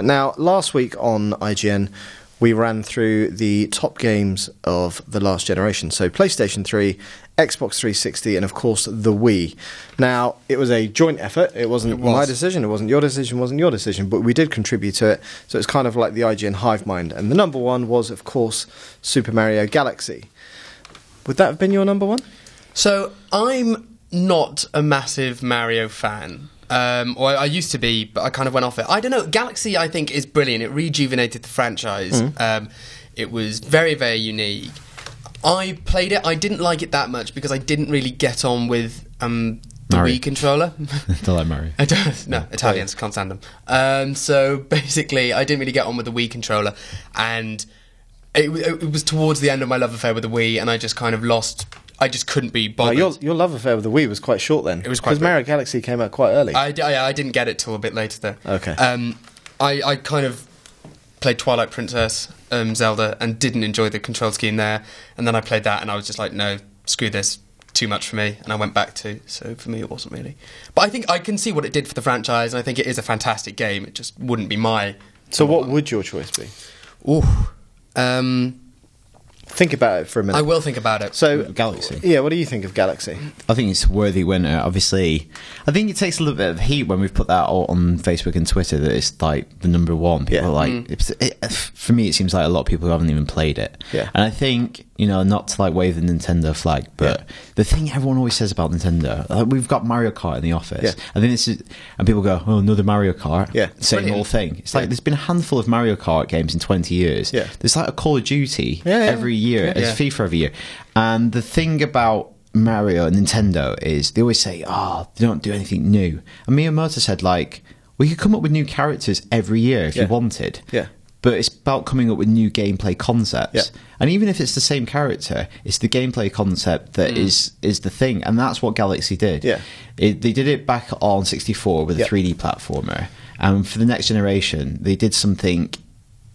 Now, last week on IGN, we ran through the top games of the last generation. So PlayStation 3, Xbox 360, and of course the Wii. Now, it was a joint effort. It wasn't my decision, it wasn't your decision, it wasn't your decision, but we did contribute to it. So it's kind of like the IGN hive mind. And the number one was, of course, Super Mario Galaxy. Would that have been your number one? So I'm not a massive Mario fan. Or I used to be, but I kind of went off it. I don't know. Galaxy, I think, is brilliant. It rejuvenated the franchise. It was very, very unique. I played it. I didn't like it that much because I didn't really get on with the Wii controller. Don't like Mario. I don't. No, Italians can't stand them. So basically, I didn't really get on with the Wii controller, and it was towards the end of my love affair with the Wii, and I just kind of lost. I just couldn't be bothered. Your love affair with the Wii was quite short then. It was quite because Mario Galaxy came out quite early. I didn't get it till a bit later though. Okay. I kind of played Twilight Princess, Zelda, and didn't enjoy the control scheme there. And then I played that, and I was just like, no, screw this, too much for me. And I went back to. So for me, it wasn't really. But I think I can see what it did for the franchise, and I think it is a fantastic game. It just wouldn't be my. So what would your choice be? Ooh. Think about it for a minute. I will think about it. So Galaxy. Yeah, what do you think of Galaxy? I think it's a worthy winner. Obviously, I think it takes a little bit of heat when we've put that out on Facebook and Twitter that it's like the number one. People are like, for me, it seems like a lot of people who haven't even played it. Yeah. And I think, not to like wave the Nintendo flag, but the thing everyone always says about Nintendo, like, we've got Mario Kart in the office. Yeah. I think this is, and people go, oh, another Mario Kart. Yeah. Same old thing. It's like there's been a handful of Mario Kart games in 20 years. Yeah. There's like a Call of Duty every year. It's FIFA every year. And the thing about Mario and Nintendo is they always say, they don't do anything new. And Miyamoto said, like, we could come up with new characters every year if you wanted. Yeah. But it's about coming up with new gameplay concepts. Yeah. And even if it's the same character, it's the gameplay concept that is the thing. And that's what Galaxy did. Yeah. They did it back on 64 with a 3D platformer. And for the next generation, they did something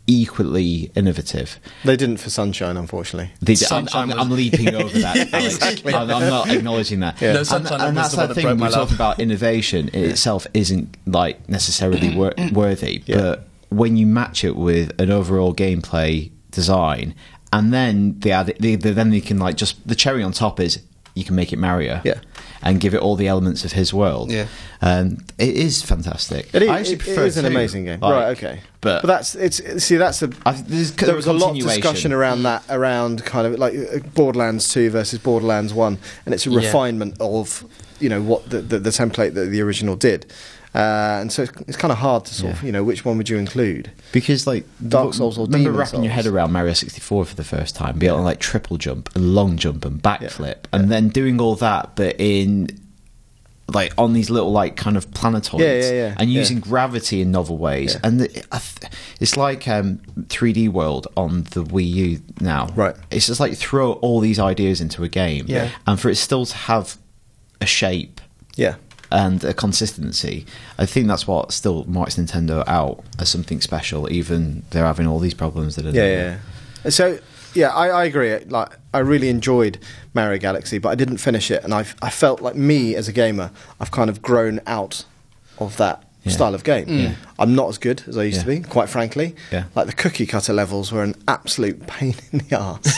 equally innovative. They didn't for Sunshine, unfortunately. They did. I'm leaping over that, Alex. Exactly. I'm not acknowledging that. Yeah. No, Sunshine and was that's the one that that thing broke my we're talking love. about. Innovation in itself isn't like necessarily worthy, but when you match it with an overall gameplay design, and then they can like just the cherry on top is you can make it Mario, and give it all the elements of his world. It is fantastic. It is an two. amazing game. Like, Right, okay. But there was a lot of discussion around that, around kind of like Borderlands 2 versus Borderlands 1, and it's a refinement of what the template that the original did. And so it's kind of hard to sort of, which one would you include? Because like Dark Souls or remember Demon wrapping Souls? your head around Mario 64 for the first time, be able to like triple jump and long jump and backflip, and then doing all that, but in like on these little like kind of planetoids, and using gravity in novel ways, and it's like 3D World on the Wii U now. Right, it's just like throw all these ideas into a game, and for it still to have a shape, and a consistency. I think that's what still marks Nintendo out as something special, even they're having all these problems that are So I agree. Like, I really enjoyed Mario Galaxy, but I didn't finish it, and I felt like me as a gamer, I've kind of grown out of that style of game. I'm not as good as I used to be, quite frankly. Like the cookie cutter levels were an absolute pain in the arse.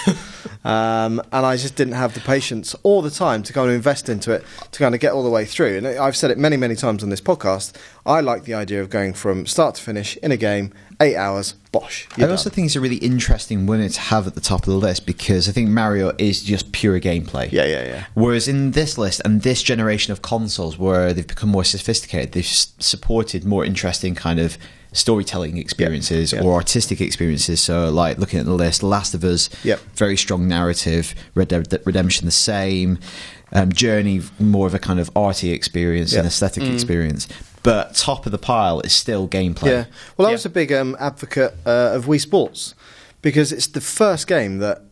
And I just didn't have the patience or the time to kind of invest into it to kind of get all the way through. And I've said it many, many times on this podcast, I like the idea of going from start to finish in a game, 8 hours, bosh. I also think it's a really interesting winner to have at the top of the list, because I think Mario is just pure gameplay. Whereas in this list and this generation of consoles where they've become more sophisticated, they've supported more interesting kind of storytelling experiences or artistic experiences. So like looking at the list, Last of Us, very strong narrative, Red Dead Redemption the same, Journey more of a kind of arty experience and aesthetic experience. But top of the pile is still gameplay. Well, I was a big advocate of Wii Sports, because it's the first game that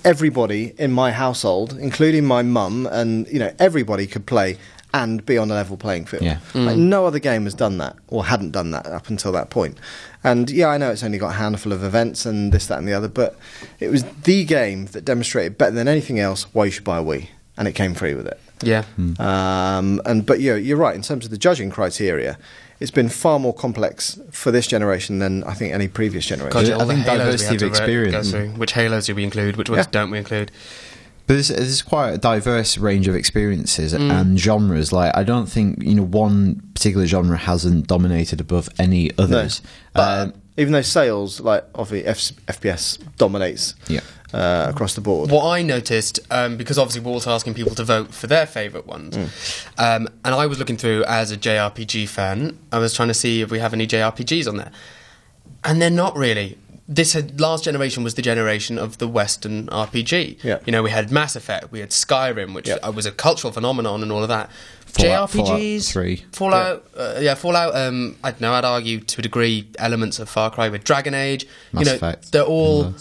everybody in my household, including my mum, and everybody could play and be on a level playing field. Like, no other game has done that, or hadn't done that up until that point. And I know it's only got a handful of events and this, that and the other, but it was the game that demonstrated better than anything else why you should buy a Wii, and it came free with it. But you're right, in terms of the judging criteria, it's been far more complex for this generation than I think any previous generation. God, I think diversity of experience. Which Halos do we include? Which ones don't we include? But there's quite a diverse range of experiences and genres. Like, I don't think one particular genre hasn't dominated above any others. No. But even though sales, like obviously FPS dominates across the board. What I noticed, because obviously we're also asking people to vote for their favourite ones, and I was looking through as a JRPG fan, I was trying to see if we have any JRPGs on there, and they're not really. Last generation was the generation of the Western RPG. Yeah. We had Mass Effect, we had Skyrim, which was a cultural phenomenon and all of that. Fallout, JRPGs, Fallout, Fallout. I don't know. I'd argue to a degree elements of Far Cry with Dragon Age. Mass Effect. They're all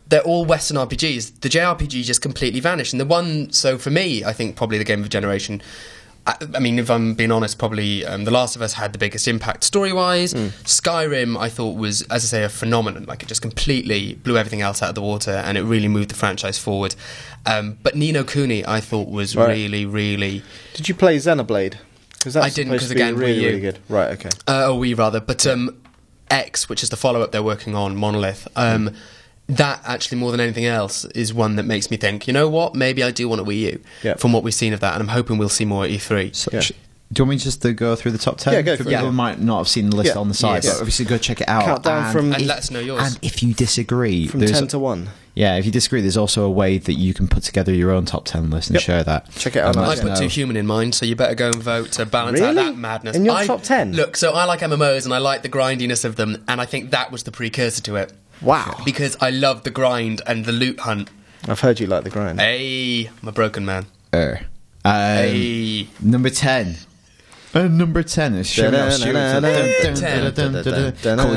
they're all Western RPGs. The JRPG just completely vanished, and the one. So for me, I think probably the game of the generation. I mean, if I'm being honest, probably The Last of Us had the biggest impact story-wise. Skyrim, I thought, was, as I say, a phenomenon. Like, it just completely blew everything else out of the water, and it really moved the franchise forward. But Ni no Kuni, I thought, was really, really... Did you play Xenoblade? Because I didn't, because again, really, really good. Right, okay. Wii, rather. But X, which is the follow-up they're working on, Monolith... that actually, more than anything else, is one that makes me think, you know what, maybe I do want a Wii U from what we've seen of that, and I'm hoping we'll see more at E3. So, do you want me just to go through the top 10? Yeah, go for it. People might not have seen the list on the side, but obviously go check it out. Countdown and let us know yours. And if you disagree... From 10 to 1. Yeah, if you disagree, there's also a way that you can put together your own top 10 list and share that. Check it out. I put 2 human in mind, so you better go and vote to balance out that madness. In your top 10? Look, so I like MMOs and I like the grindiness of them, and I think that was the precursor to it. Wow. Because I love the grind and the loot hunt. I've heard you like the grind. Hey, I'm a broken man. Hey. Number 10. Number 10 is Call of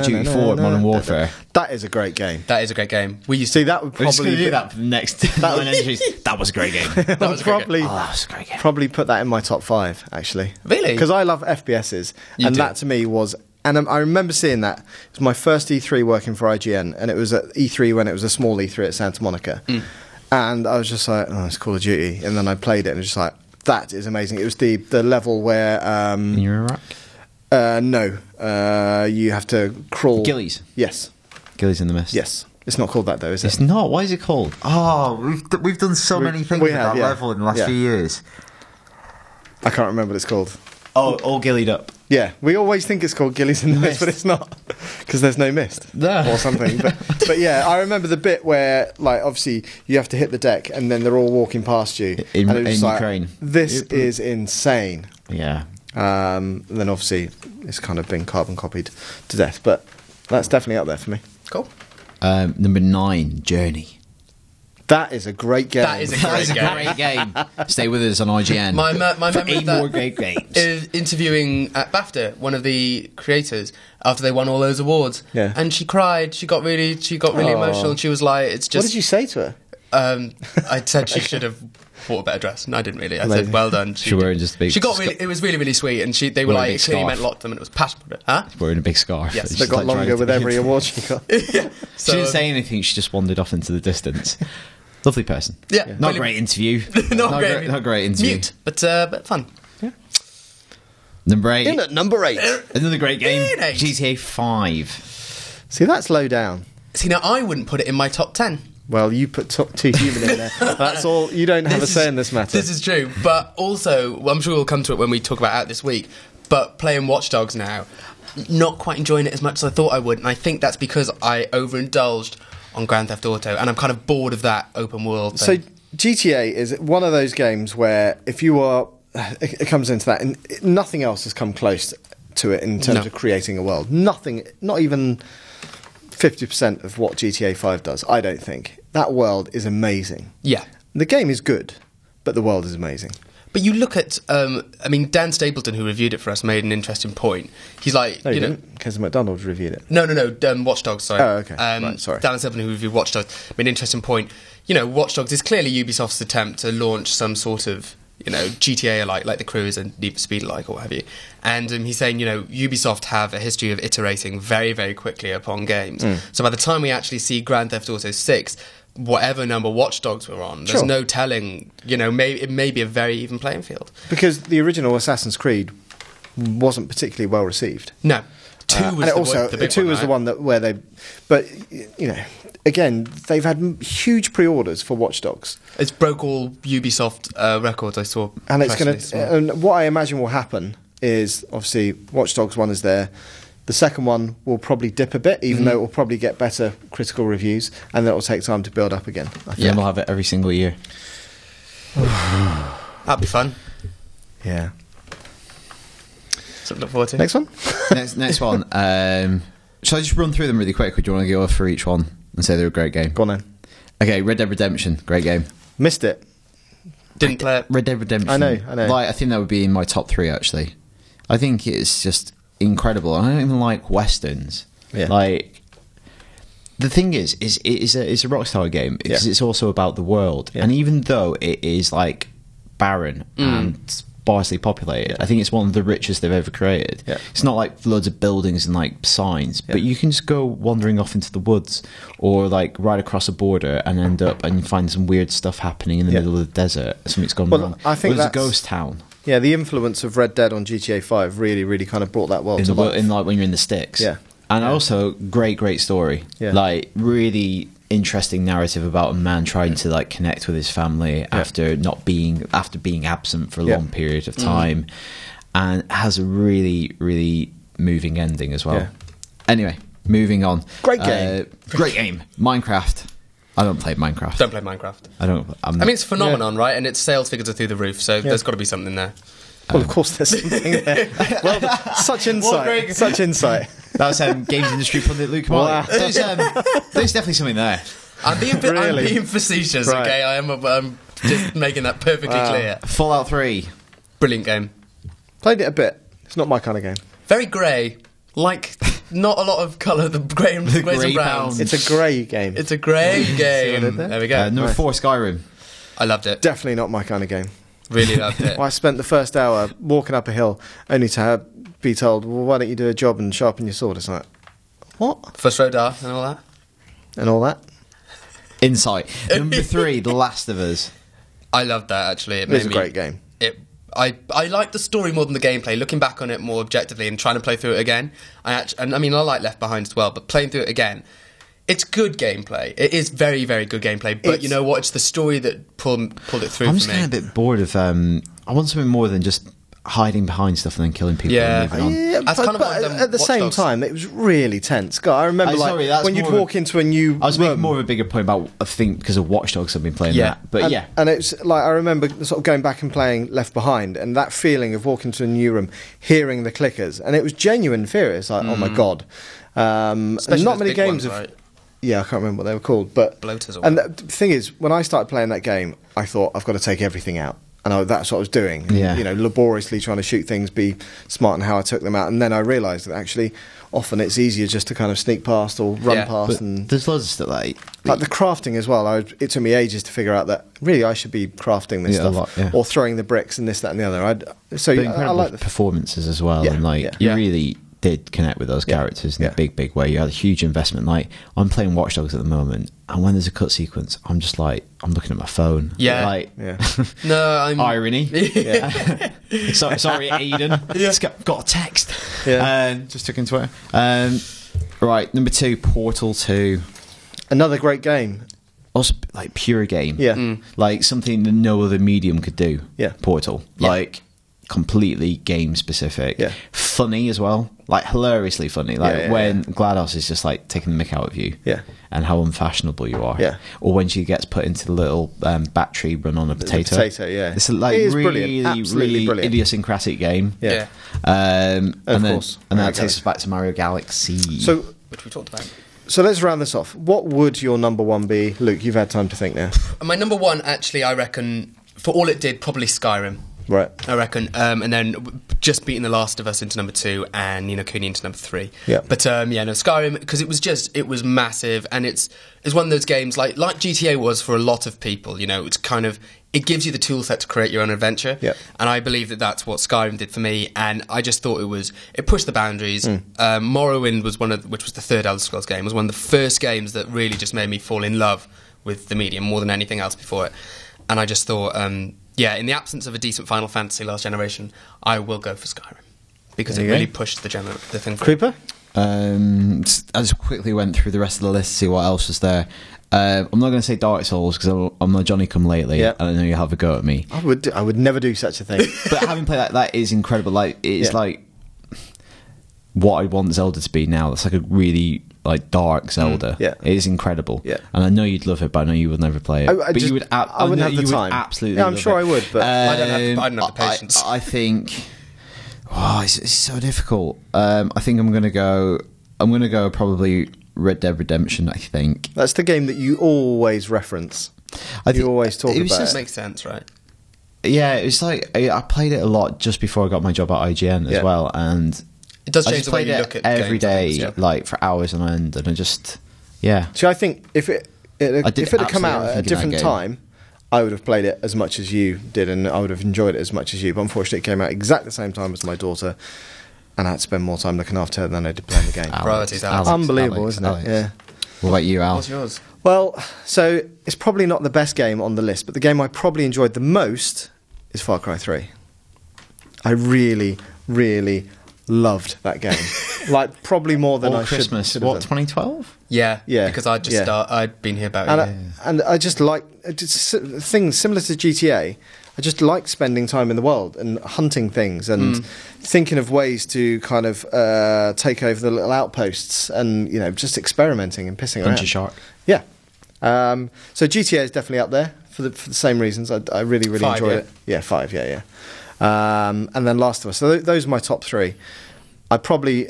Duty 4 Modern Warfare. That is a great game. That is a great game. We used to see that would probably do that for the next 9 entries. That was a great game. That was probably that was a great game. Probably put that in my top 5 actually. Really? Because I love FPSs, and that to me was. And I remember seeing that. It was my first E3 working for IGN, and it was at E3 when it was a small E3 at Santa Monica. And I was just like, oh, it's Call of Duty. And then I played it, and it was just like, that is amazing. It was the level where... in Iraq? No. You have to crawl... Gillies? Yes. Gillies in the Mist? Yes. It's not called that, though, is it? It's not. Why is it called? Oh, we've done so many things at that level in the last few years. I can't remember what it's called. Oh, all gillied up. Yeah, we always think it's called Gillies in the Mist, but it's not, because there's no mist or something. But yeah, I remember the bit where, like, obviously you have to hit the deck, and then they're all walking past you. In Ukraine. Like, this is insane. Yeah. Then obviously it's kind of been carbon copied to death, but that's definitely up there for me. Cool. Number 9, Journey. That is a great game. That is a great game. Stay with us on IGN. My memory of that more great games. is interviewing at BAFTA one of the creators after they won all those awards. Yeah. And she cried. She got really emotional. And she was like, "It's just." What did you say to her? I said she should have bought a better dress, and I didn't really. I said, "Well done." She wearing just a big. She got really. It was really, really sweet, and they were like, it clearly meant a lot to them, and it was passionate. Huh? Wearing a big scarf. Yes, they got longer with every award she got. Yeah. She didn't say anything. She just wandered off into the distance. Lovely person. Yeah. Not a great interview. Not great interview. Mute, but fun. Yeah. Number 8. In at number 8. Another great game. In 8. GTA 5. See, that's low down. See, now I wouldn't put it in my top 10. Well, you put top 2 human in there. That's all. You don't have a say in this matter. This is true. But also, I'm sure we'll come to it when we talk about Out this week, but playing Watch Dogs now, not quite enjoying it as much as I thought I would. And I think that's because I overindulged on Grand Theft Auto, and I'm kind of bored of that open world thing. So GTA is one of those games where if you are... It comes into that, and nothing else has come close to it in terms of creating a world. Nothing, not even 50% of what GTA 5 does, I don't think. That world is amazing. Yeah. The game is good, but the world is amazing. But you look at, Dan Stapleton, who reviewed it for us, made an interesting point. He's like, no, you know, Kez McDonald reviewed it. No, Watch Dogs. Sorry. Oh, okay. Right, sorry. Dan Stapleton, who reviewed Watch Dogs, made an interesting point. You know, Watch Dogs is clearly Ubisoft's attempt to launch some sort of, GTA alike, like the Cruise and Need for Speed alike, or what have you. And he's saying, Ubisoft have a history of iterating very, very quickly upon games. So by the time we actually see Grand Theft Auto 6. Whatever number Watch Dogs were on, there's no telling, it may be a very even playing field. Because the original Assassin's Creed wasn't particularly well received. No. 2 was and the big 2 one, was the one that where they, but you know, again, they've had huge pre-orders for Watch Dogs. It's broke all Ubisoft records I saw. And it's going to. And what I imagine will happen is obviously Watch Dogs 1 is there. The second one will probably dip a bit, even though it will probably get better critical reviews, and then it will take time to build up again. Yeah, we'll have it every single year. That'd be fun. Yeah. Something to look forward to. Next one? Next one. Shall I just run through them really quick, or do you want to go for each one and say they're a great game? Go on then. Okay, Red Dead Redemption, great game. Missed it. Didn't play it. Red Dead Redemption. I know. Like, I think that would be in my top 3, actually. I think it's just incredible. I don't even like westerns. Yeah. Like, the thing is it's a Rockstar game because it's also about the world. Yeah. And even though it is, like, barren and sparsely populated, I think it's one of the richest they've ever created. Yeah. It's not like loads of buildings and like signs, but you can just go wandering off into the woods or like ride across a border and end up and you find some weird stuff happening in the middle of the desert. Something's gone wrong. I think there's a ghost town. Yeah, the influence of Red Dead on GTA 5 really, really kind of brought that world to life. In like when you're in the sticks. Yeah. And also great story. Yeah. Like really interesting narrative about a man trying to like connect with his family after being absent for a long period of time, and has a really moving ending as well. Anyway, moving on. Great game. Great game. Minecraft. I don't play Minecraft. Don't play Minecraft. I mean, it's a phenomenon, right? And its sales figures are through the roof, so there's got to be something there. Well, of course there's something there. Well, such insight. Such insight. That was games industry pundit Luke Marley. There's definitely something there. I'm being facetious, Right. okay? I'm just making that perfectly clear. Fallout 3. Brilliant game. Played it a bit. It's not my kind of game. Very grey. Like, not a lot of colour, the greys and browns. It's a grey game. It's a grey game. There we go. Number 4, Skyrim. I loved it. Definitely not my kind of game. Really loved it. I spent the first hour walking up a hill only to be told, well, why don't you do a job and sharpen your sword? It's like, what? First row dart and all that. And all that? Insight. Number 3, The Last of Us. I loved that, actually. It was a great game. I like the story more than the gameplay. Looking back on it more objectively and trying to play through it again, I like Left Behind as well, but playing through it again, it's good gameplay. It is very, very good gameplay. But you know what? It's the story that pulled it through for me. I'm just getting a bit bored of... I want something more than just hiding behind stuff and then killing people and moving on. Yeah, but at the same time, it was really tense. God, I remember when you'd walk into a new I was room. making more of a bigger point about, I think, because of Watch Dogs I've been playing that. But and it's like, I remember sort of going back and playing Left Behind, and that feeling of walking to a new room, hearing the clickers, and it was genuine fear. It's like, oh my God. Not many games have... Right? Yeah, I can't remember what they were called. But Bloaters. And the thing is, when I started playing that game, I thought, I've got to take everything out. And that's what I was doing. Yeah. You know, laboriously trying to shoot things, be smart in how I took them out. And then I realised that actually, often it's easier just to kind of sneak past or run past. But and there's loads of stuff like the crafting as well. It took me ages to figure out that really I should be crafting this stuff or throwing the bricks and this, that, and the other. I like the performances as well. And you really did connect with those characters in a big way. You had a huge investment. Like, I'm playing Watch Dogs at the moment, and when there's a cut sequence, I'm just like, I'm looking at my phone. No, I'm... Irony. Sorry, Aiden. Got a text. Just took into it. Right, number 2, Portal 2. Another great game. Also, like, pure game. Yeah. Like, something that no other medium could do. Yeah. Portal. Like, completely game specific. Funny as well. Like, hilariously funny. Like, when GLaDOS is just, like, taking the mick out of you. And how unfashionable you are. Or when she gets put into the little battery run on a potato. It's like really brilliant. Idiosyncratic game. And that takes us back to Mario Galaxy. Which we talked about. So let's round this off. What would your number 1 be? Luke, you've had time to think now. My number 1, actually, I reckon, for all it did, probably Skyrim. Right. I reckon. And then just beating The Last of Us into number 2 and Ni no Kuni into number 3. But Skyrim, because it was massive, and it's one of those games like GTA was for a lot of people. You know, it's kind of, it gives you the tool set to create your own adventure. And I believe that that's what Skyrim did for me, and I just thought it pushed the boundaries. Morrowind was which was the third Elder Scrolls game, was one of the first games that really just made me fall in love with the medium more than anything else before it. And I just thought, in the absence of a decent Final Fantasy last generation, I will go for Skyrim. because it really pushed the thing. Creeper? I just quickly went through the rest of the list to see what else was there. I'm not going to say Dark Souls because I'm a Johnny-come-lately, and I know you have a go at me. I would never do such a thing. But having played that is incredible. Like it's like what I want Zelda to be now. It's like a really like dark Zelda. Yeah, it is incredible. Yeah, and I know you'd love it, but I know you would never play it. You would. I wouldn't have the time. Absolutely. Yeah, I'm sure I would, but I don't have the patience. I think. Oh, it's so difficult. I think I'm gonna go probably Red Dead Redemption. I think that's the game that you always reference. You always talk about it. Makes sense, right? Yeah, it's like I played it a lot just before I got my job at IGN as well, and it does change the way you look at every day, things, like for hours on end, and I just So I think if it had come out at a different time, I would have played it as much as you did, and I would have enjoyed it as much as you. But unfortunately, it came out exactly the same time as my daughter, and I had to spend more time looking after her than I did playing the game. Priorities, Alex. Unbelievable, isn't it? Yeah. What about you, Al? What's yours? Well, so it's probably not the best game on the list, but the game I probably enjoyed the most is Far Cry 3. I really, really loved that game. Like, probably more than I Christmas. should What, have 2012? Yeah. Because I'd been here about a year. And I just like things similar to GTA. I just like spending time in the world and hunting things and thinking of ways to kind of take over the little outposts and, you know, just experimenting and pissing around. Bungee Shark. Yeah. So GTA is definitely up there for the same reasons. I really, really enjoyed it. Yeah, 5, yeah. And then Last of Us. So those are my top 3. I probably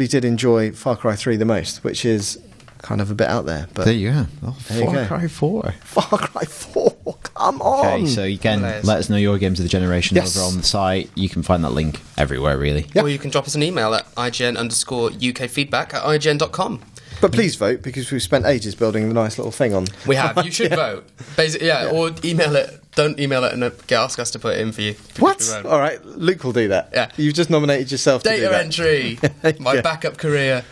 did enjoy Far Cry 3 the most, which is kind of a bit out there. But there you go. Oh, Far Cry 4. Far Cry 4. Come on. Okay, so you can let us know your games of the generation over on the site. You can find that link everywhere, really. Or you can drop us an email at ign_UKfeedback@ign.com. But please vote, because we've spent ages building the nice little thing on. We have. You should vote. Basically, or email it. Don't email it and ask us to put it in for you. What? All right, Luke will do that. Yeah. You've just nominated yourself to do that. Data entry. My backup career.